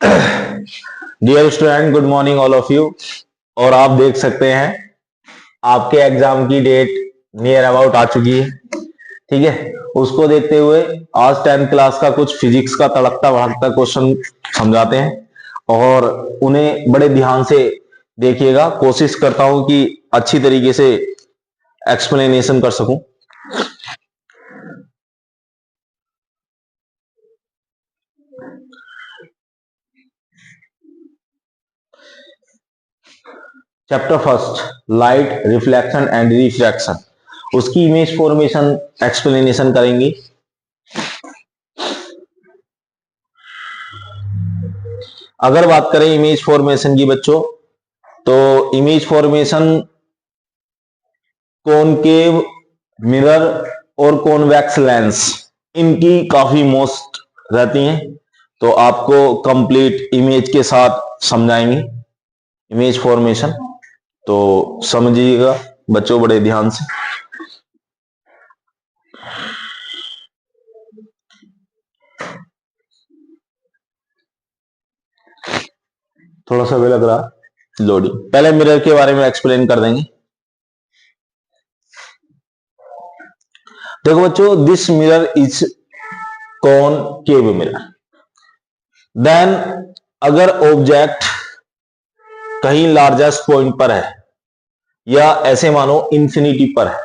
Dear student, good morning all of you. और आप देख सकते हैं आपके एग्जाम की डेट नियर अबाउट आ चुकी है। ठीक है, उसको देखते हुए आज 10th क्लास का कुछ फिजिक्स का तड़कता भड़कता क्वेश्चन समझाते हैं और उन्हें बड़े ध्यान से देखिएगा। कोशिश करता हूं कि अच्छी तरीके से एक्सप्लेनेशन कर सकूं। Chapter first, light reflection and refraction, उसकी इमेज फॉर्मेशन एक्सप्लेनेशन करेंगे। अगर बात करें इमेज फॉर्मेशन की बच्चों, तो इमेज फॉर्मेशन कॉनकेव मिरर और कॉन्वेक्स लेंस इनकी काफी मोस्ट रहती हैं। तो आपको कंप्लीट इमेज के साथ समझाएंगे इमेज फॉर्मेशन, तो समझिएगा बच्चों बड़े ध्यान से। थोड़ा सा भी लग रहा लोडिंग, पहले मिरर के बारे में एक्सप्लेन कर देंगे। देखो बच्चों, this mirror is concave mirror. Then अगर ऑब्जेक्ट कहीं लार्जेस्ट पॉइंट पर है या ऐसे मानो इंफिनिटी पर है,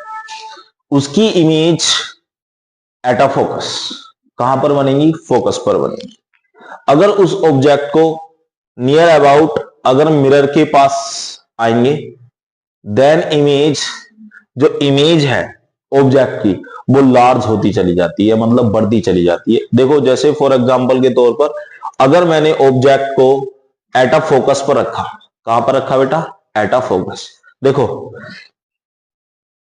उसकी इमेज एट अ फोकस कहां पर बनेगी? फोकस पर बनेगी। अगर उस ऑब्जेक्ट को नियर अबाउट अगर मिरर के पास आएंगे, देन इमेज, जो इमेज है ऑब्जेक्ट की, वो लार्ज होती चली जाती है, मतलब बढ़ती चली जाती है। देखो जैसे फॉर एग्जांपल के तौर पर अगर मैंने ऑब्जेक्ट को एट अ फोकस पर रखा, कहां पर रखा बेटा? At a focus. देखो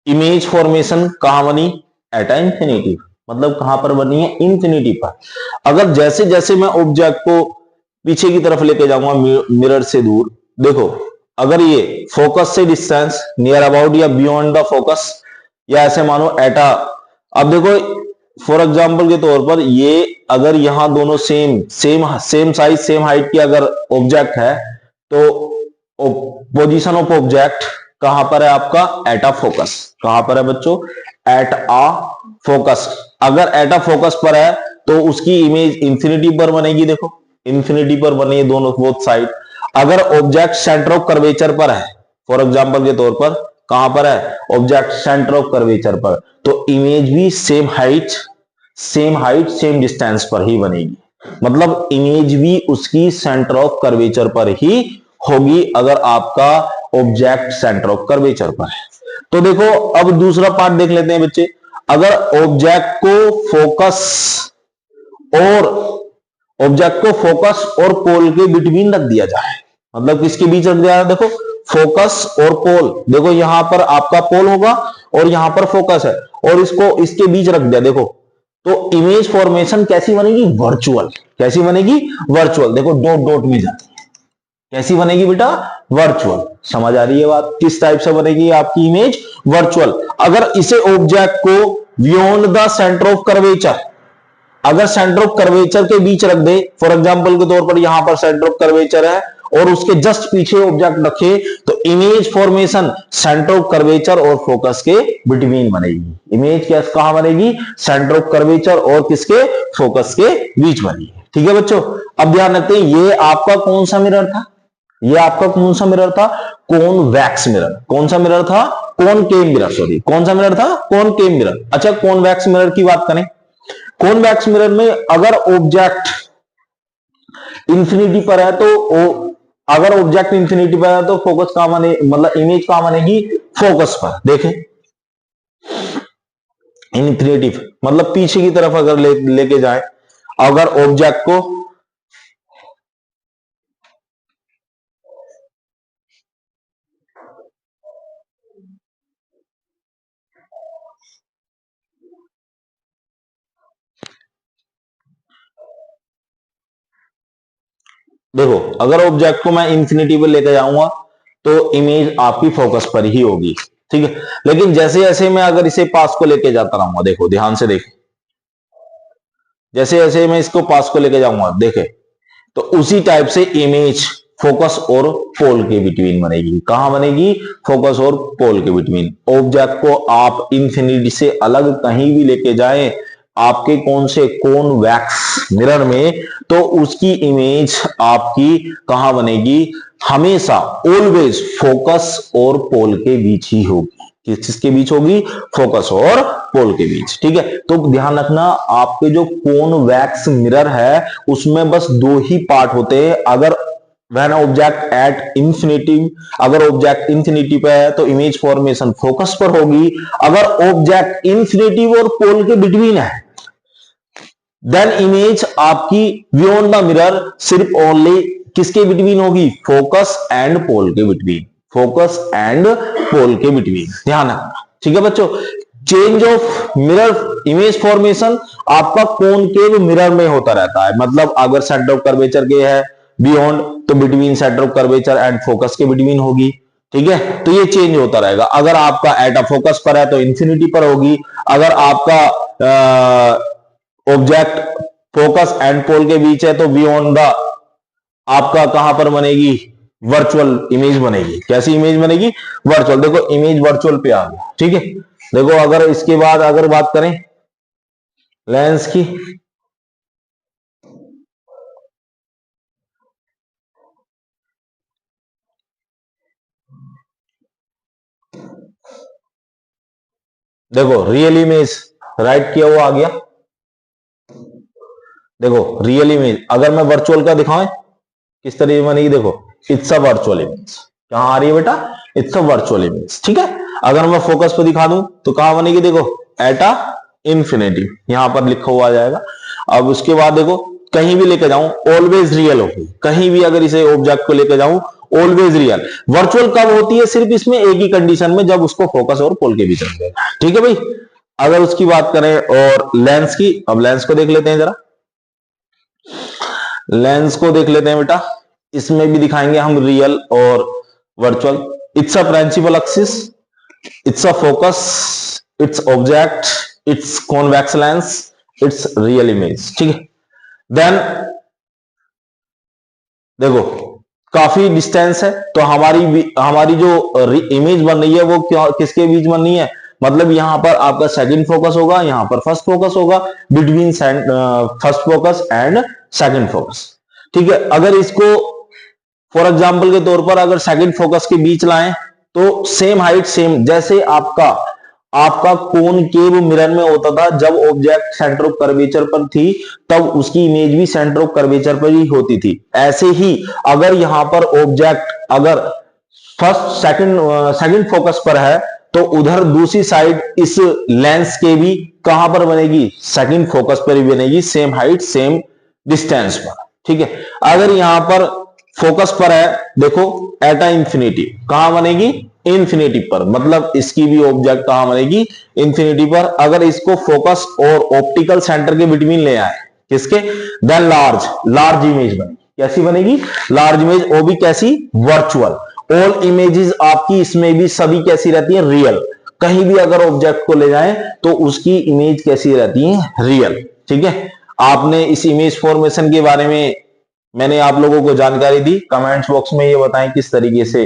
इमेज फॉर्मेशन कहां बनी? एट अ इंफिनिटी, मतलब कहां पर बनी है? इंफिनिटी पर। अगर जैसे जैसे मैं ऑब्जेक्ट को पीछे की तरफ लेके जाऊंगा मिरर से दूर, देखो अगर ये फोकस से डिस्टेंस नियर अबाउट या बियॉन्ड द फोकस या ऐसे मानो एट अ, अब देखो फॉर एग्जांपल के तौर पर ये अगर यहां दोनों same same size same height की अगर ऑब्जेक्ट है, तो पोजीशन ऑफ ऑब्जेक्ट कहां पर है आपका? At a focus. कहां पर है बच्चों? At a focus. अगर एट अ फोकस पर है तो उसकी इमेज इंफिनिटी पर बनेगी। देखो इंफिनिटी पर बनी दोनों बोथ साइड। अगर ऑब्जेक्ट सेंटर ऑफ कर्वेचर पर है, फॉर एग्जांपल के तौर पर कहां पर है? ऑब्जेक्ट सेंटर ऑफ कर्वेचर पर, तो इमेज भी सेम हाइट सेम डिस्टेंस पर ही बनेगी। मतलब इमेज भी उसकी सेंटर ऑफ कर्वेचर पर ही होगी अगर आपका ऑब्जेक्ट सेंटर ऑफ कर्वेचर पर है। तो देखो अब दूसरा पार्ट देख लेते हैं बच्चे। अगर ऑब्जेक्ट को फोकस और पोल के बिटवीन रख दिया जाए, मतलब किसके बीच रख दिया जाए? देखो फोकस और पोल, देखो यहां पर आपका पोल होगा और यहां पर फोकस है और इसको इसके बीच रख दिया, देखो तो इमेज फॉर्मेशन कैसी बनेगी? वर्चुअल। कैसी बनेगी? वर्चुअल। देखो डॉट डॉट में जाती है, कैसी बनेगी बेटा? वर्चुअल। समझ आ रही है बात? किस टाइप से बनेगी आपकी इमेज? वर्चुअल। अगर इसे ऑब्जेक्ट को beyond the centre of curvature, अगर सेंटर ऑफ कर्वेचर के बीच रख दे, फॉर एग्जांपल के तौर पर यहां पर सेंटर ऑफ कर्वेचर है और उसके जस्ट पीछे ऑब्जेक्ट रखे, तो image formation centre of curvature और फोकस के बिटवीन बनेगी। इमेज कैसे कहां बनेगी? सेंटर ऑफ कर्वेचर और किसके? फोकस के बीच बनेगी। ठीक है बच्चों, अब ध्यान रखते हैं ये आपका कौन सा मिरर था? ये आपका कौन सा मिरर था? Convex mirror. कौन सा मिरर था? कॉनकेव मिरर, सॉरी कौन सा मिरर था? Concave mirror. अच्छा कॉन्वेक्स मिरर की बात करें, कॉन्वेक्स मिरर में अगर ऑब्जेक्ट इंफिनिटी पर है अगर ऑब्जेक्ट इंफिनिटी पर है तो फोकस कहां बने, मतलब इमेज कहां बनेगी? फोकस पर। देखें इंफिनिटी मतलब पीछे की तरफ अगर लेके जाए, अगर ऑब्जेक्ट को देखो अगर ऑब्जेक्ट को मैं इंफिनिटी पर लेकर जाऊंगा तो इमेज आपकी फोकस पर ही होगी। ठीक है, लेकिन जैसे जैसे मैं अगर इसे पास को लेके जाता रहूंगा, देखो ध्यान से देखें, जैसे जैसे मैं इसको पास को लेके जाऊंगा, देखे तो उसी टाइप से इमेज फोकस और पोल के बिटवीन बनेगी। कहां बनेगी? फोकस और पोल के बिटवीन। ऑब्जेक्ट को आप इंफिनिटी से अलग कहीं भी लेके जाएं, आपके कौन से कॉन्वेक्स मिरर में, तो उसकी इमेज आपकी कहां बनेगी? हमेशा ऑलवेज फोकस और पोल के बीच ही होगी। किसके बीच होगी? फोकस और पोल के बीच। ठीक है, तो ध्यान रखना, आपके जो कॉन्वेक्स मिरर है उसमें बस दो ही पार्ट होते हैं। अगर व्हेन ऑब्जेक्ट एट इंफिनिटी, अगर ऑब्जेक्ट इंफिनिटी पे है तो इमेज फॉर्मेशन फोकस पर होगी। अगर ऑब्जेक्ट इंफिनिटी और पोल के बिटवीन है देन इमेज आपकी बियॉन्ड द मिरर सिर्फ ओनली किसके बिटवीन होगी? फोकस एंड पोल के बिटवीन। फोकस एंड पोल के बिटवीन, ध्यान रखना। ठीक है बच्चों, change of mirror image formation आपका कॉनकेव मिरर में होता रहता है। मतलब अगर सेंटर ऑफ कर्वेचर के है बियॉन्ड, तो between centre of curvature and focus के बिटवीन होगी। ठीक है, तो ये चेंज होता रहेगा। अगर आपका एट अ फोकस पर है तो इंफिनिटी पर होगी। अगर आपका ऑब्जेक्ट फोकस एंड पोल के बीच है तो बियॉन्ड द आपका कहां पर बनेगी? वर्चुअल इमेज बनेगी। कैसी इमेज बनेगी? वर्चुअल। देखो इमेज वर्चुअल पे आ गया। ठीक है, देखो अगर इसके बाद अगर बात करें लेंस की, देखो रियल इमेज राइट किया हुआ आ गया। देखो रियल इमेज अगर मैं वर्चुअल का दिखाऊं किस तरह बनेगी? देखो इट्स अ वर्चुअल इमेज। कहां आ रही है बेटा? It's a virtual image. ठीक है, अगर मैं फोकस पे दिखा दूं तो कहां बनेगी? देखो एट अ इंफिनिटी, यहां पर लिखा हुआ आ जाएगा। अब उसके बाद देखो कहीं भी लेके जाऊं ऑलवेज रियल होगी। कहीं भी अगर इसे ऑब्जेक्ट को लेके जाऊं ऑलवेज रियल। वर्चुअल कब होती है? सिर्फ इसमें एक ही कंडीशन में, जब उसको फोकस और पोल के बीच रख देगा। ठीक है भाई, अगर उसकी बात करें और लेंस की, अब लेंस को देख लेते हैं जरा। लेंस को देख लेते हैं बेटा, इसमें भी दिखाएंगे हम रियल और virtual. It's a principal axis, it's a focus, it's object, it's convex lens, it's real image. ठीक है, देन देखो काफी डिस्टेंस है, तो हमारी जो इमेज बन रही है वो किसके बीच बन रही है? मतलब यहां पर आपका सेकंड फोकस होगा, यहां पर फर्स्ट फोकस होगा, between first focus and second focus. ठीक है, अगर इसको फॉर एग्जाम्पल के तौर पर अगर सेकंड फोकस के बीच लाएं तो सेम हाइट सेम, जैसे आपका कॉनकेव मिरर में होता था जब ऑब्जेक्ट सेंटर ऑफ कर्वेचर पर थी, तब उसकी इमेज भी सेंटर ऑफ कर्वेचर पर ही होती थी। ऐसे ही अगर यहां पर ऑब्जेक्ट अगर फर्स्ट सेकंड फोकस पर है तो उधर दूसरी साइड इस लेंस के भी कहां पर बनेगी? सेकंड फोकस पर ही बनेगी, सेम हाइट सेम डिस्टेंस पर। ठीक है, अगर यहां पर फोकस पर है देखो एट अ इंफिनिटी, कहां बनेगी? इंफिनिटी पर। मतलब इसकी भी ऑब्जेक्ट कहां बनेगी? इंफिनिटी पर। अगर इसको फोकस और ऑप्टिकल सेंटर के बिटवीन ले आए किसके? देन लार्ज इमेज बनेगी। कैसी बनेगी? लार्ज इमेज, वो भी कैसी? वर्चुअल। ऑल इमेजेस आपकी इसमें भी सभी कैसी रहती है? रियल। कहीं भी अगर ऑब्जेक्ट को ले जाएं तो उसकी इमेज कैसी रहती है? रियल। ठीक है, आपने इस इमेज फॉर्मेशन के बारे में मैंने आप लोगों को जानकारी दी। कमेंट्स बॉक्स में ये बताएं किस तरीके से